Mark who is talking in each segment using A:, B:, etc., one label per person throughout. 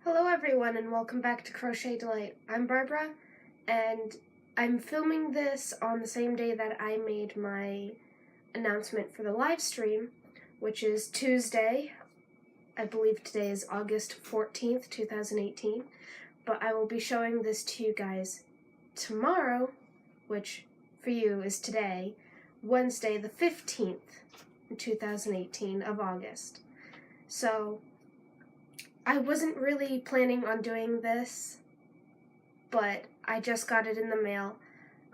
A: Hello everyone and welcome back to Crochet Delight. I'm Barbara and I'm filming this on the same day that I made my announcement for the live stream, which is Tuesday. I believe today is August 14th, 2018, but I will be showing this to you guys tomorrow, which for you is today, Wednesday the 15th, 2018 of August. So I wasn't really planning on doing this, but I just got it in the mail.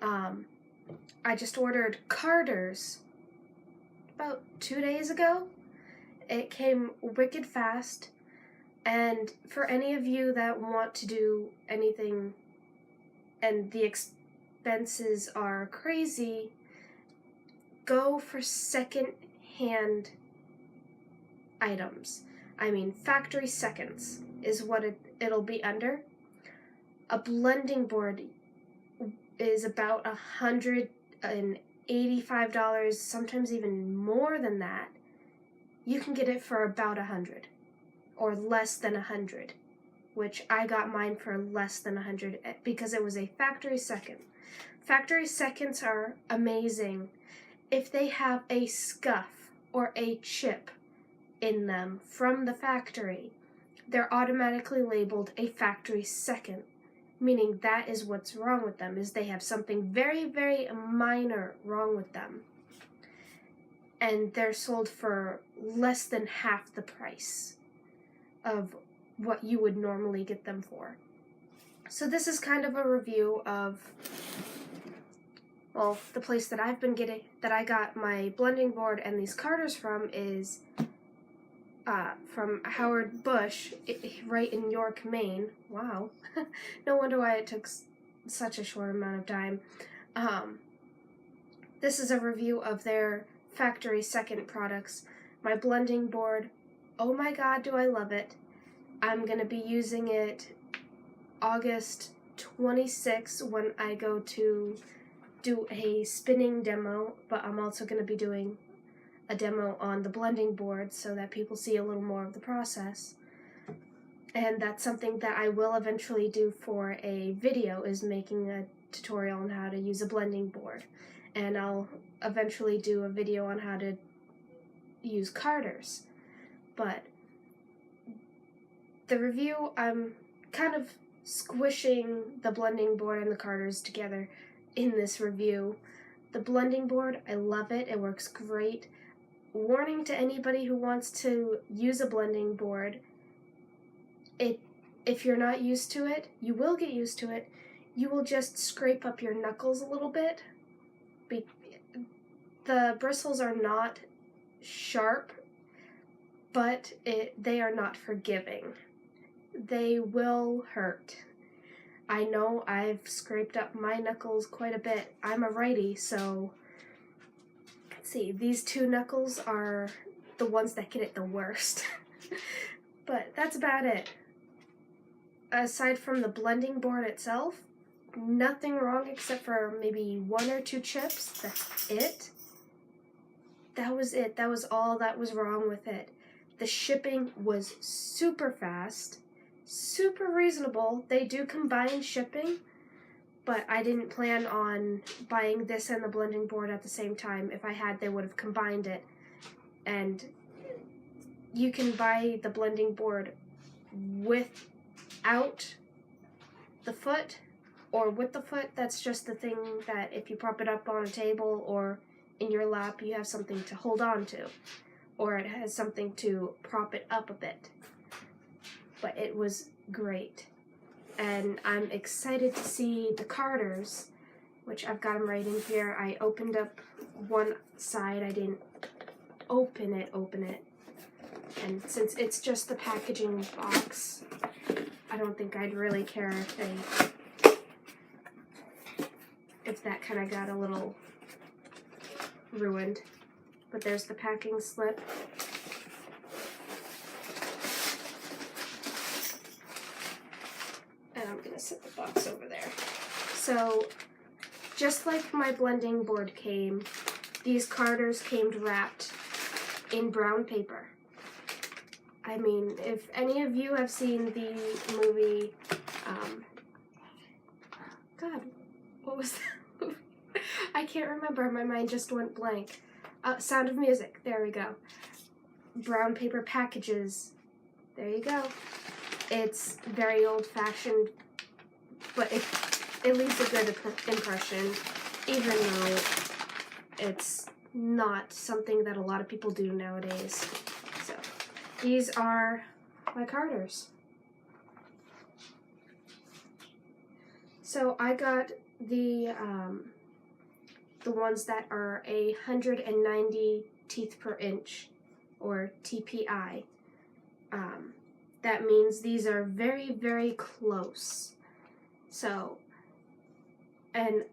A: I just ordered carders about 2 days ago. It came wicked fast, and for any of you that want to do anything and the expenses are crazy, go for second-hand items. I mean, factory seconds is what it'll be under. A blending board is about $185, sometimes even more than that. You can get it for about $100 or less than $100, which I got mine for less than $100 because it was a factory second. Factory seconds are amazing. If they have a scuff or a chip in them from the factory, they're automatically labeled a factory second, meaning that is what's wrong with them, is they have something very, very minor wrong with them. And they're sold for less than half the price of what you would normally get them for. So this is kind of a review of, well, the place that I've been getting, that I got my blending board and these carders from is from Howard Bush, right in York, Maine. Wow. No wonder why it took such a short amount of time. This is a review of their factory second products. My blending board, oh my god, do I love it. I'm going to be using it August 26th when I go to do a spinning demo, but I'm also going to be doing a demo on the blending board so that people see a little more of the process. And that's something that I will eventually do for a video, is making a tutorial on how to use a blending board. And I'll eventually do a video on how to use carders. But the review, I'm kind of squishing the blending board and the carders together in this review. The blending board, I love it. It works great. Warning to anybody who wants to use a blending board, if you're not used to it, you will get used to it. You will just scrape up your knuckles a little bit. The bristles are not sharp, but they are not forgiving. They will hurt. I know I've scraped up my knuckles quite a bit. I'm a righty, so see, these two knuckles are the ones that get it the worst. But that's about it. Aside from the blending board itself, nothing wrong except for maybe 1 or 2 chips. That's it. That was it. That was all that was wrong with it. The shipping was super fast, super reasonable. They do combine shipping, but I didn't plan on buying this and the blending board at the same time. If I had, they would have combined it. And you can buy the blending board without the foot or with the foot. That's just the thing that if you prop it up on a table or in your lap, you have something to hold on to. Or it has something to prop it up a bit. But it was great. And I'm excited to see the carders, which I've got them right in here. I opened up one side. I didn't open it. And since it's just the packaging box, I don't think I'd really care if that kind of got a little ruined. But there's the packing slip. And I'm going to set the box over there. So, just like my blending board came, these carders came wrapped in brown paper. I mean, if any of you have seen the movie, God, what was that movie? I can't remember, my mind just went blank. Sound of Music, there we go. Brown paper packages, there you go. It's very old-fashioned, but it leaves a good impression, even though it's not something that a lot of people do nowadays. So, these are my Carters. So I got the ones that are 190 teeth per inch, or TPI. That means these are very, very close. So, and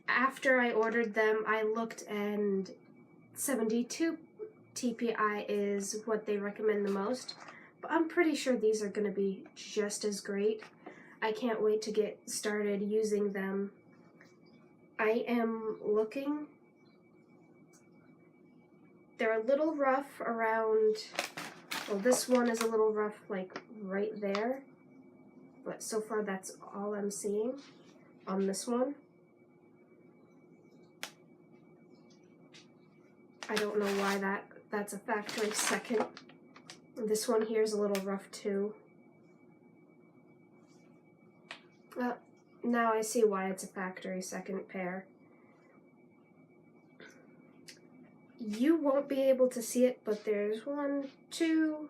A: after I ordered them, I looked, and 72 TPI is what they recommend the most. But I'm pretty sure these are going to be just as great. I can't wait to get started using them. I am looking. They're a little rough around, well, this one is a little rough, like, right there. But so far, that's all I'm seeing on this one. I don't know why that's a factory second. This one here is a little rough, too. Now I see why it's a factory second pair. You won't be able to see it, but there's 1, 2,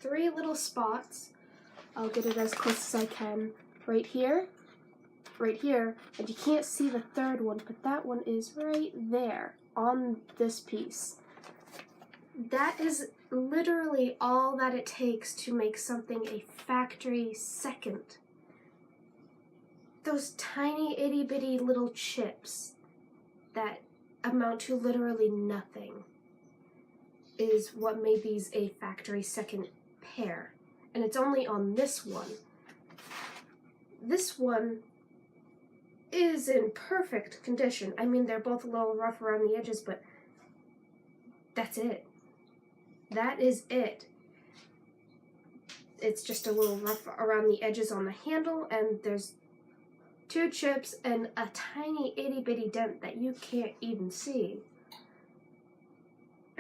A: 3 little spots. I'll get it as close as I can. Right here, and you can't see the third one, but that one is right there on this piece. That is literally all that it takes to make something a factory second. Those tiny itty bitty little chips that amount to literally nothing is what made these a factory second pair. And it's only on this one. This one is in perfect condition. I mean, they're both a little rough around the edges, but that's it. That is it. It's just a little rough around the edges on the handle, and there's 2 chips and a tiny itty bitty dent that you can't even see.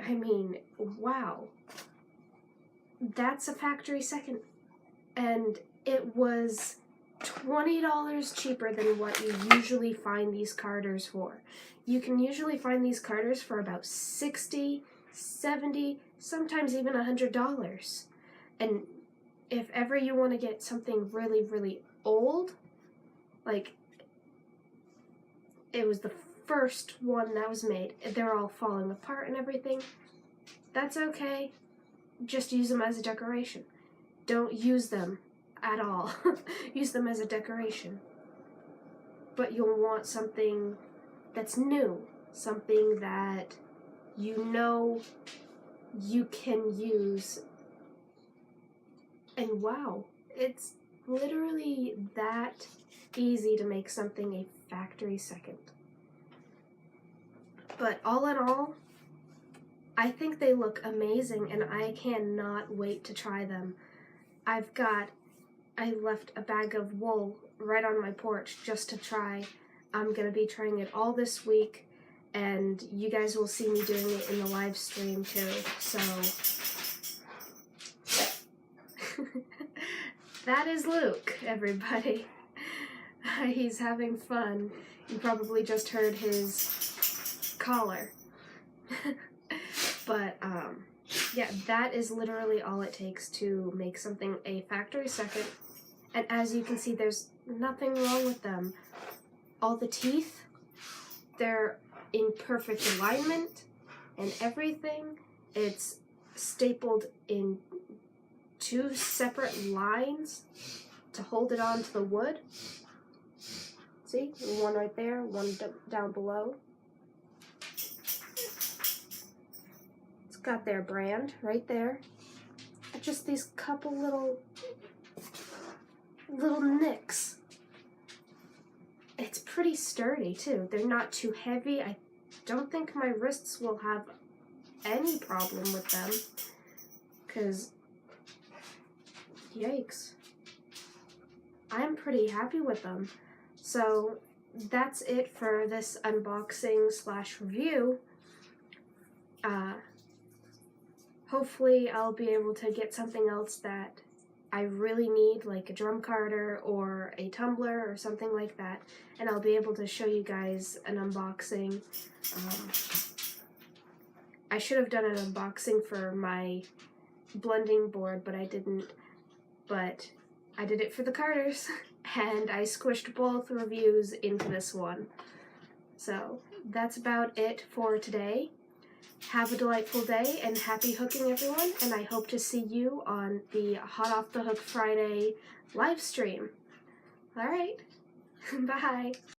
A: I mean, wow. That's a factory second. And it was $20 cheaper than what you usually find these Carters for. You can usually find these Carters for about $60, $70, sometimes even $100. And if ever you want to get something really, really old, like, it was the first one that was made, they're all falling apart and everything, that's okay. Just use them as a decoration. Don't use them at all. Use them as a decoration. But you'll want something that's new, something that you know you can use. And wow, it's literally that easy to make something a factory second. But all in all, I think they look amazing, and I cannot wait to try them. I left a bag of wool right on my porch just to try. I'm going to be trying it all this week, and you guys will see me doing it in the live stream too. So, that is Luke, everybody. He's having fun. You probably just heard his collar. But, yeah, that is literally all it takes to make something a factory second. And as you can see, there's nothing wrong with them. All the teeth, they're in perfect alignment and everything. It's stapled in 2 separate lines to hold it onto the wood. See, one right there, one down below. Got their brand right there. Just these couple little nicks. It's pretty sturdy too. They're not too heavy. I don't think my wrists will have any problem with them. because, yikes, I'm pretty happy with them. So that's it for this unboxing / review. Hopefully I'll be able to get something else that I really need, like a drum carder or a tumbler or something like that, and I'll be able to show you guys an unboxing. I should have done an unboxing for my blending board, but I didn't. But I did it for the carders, and I squished both reviews into this one. So that's about it for today. Have a delightful day and happy hooking, everyone, and I hope to see you on the Hot Off the Hook Friday live stream. Alright, bye!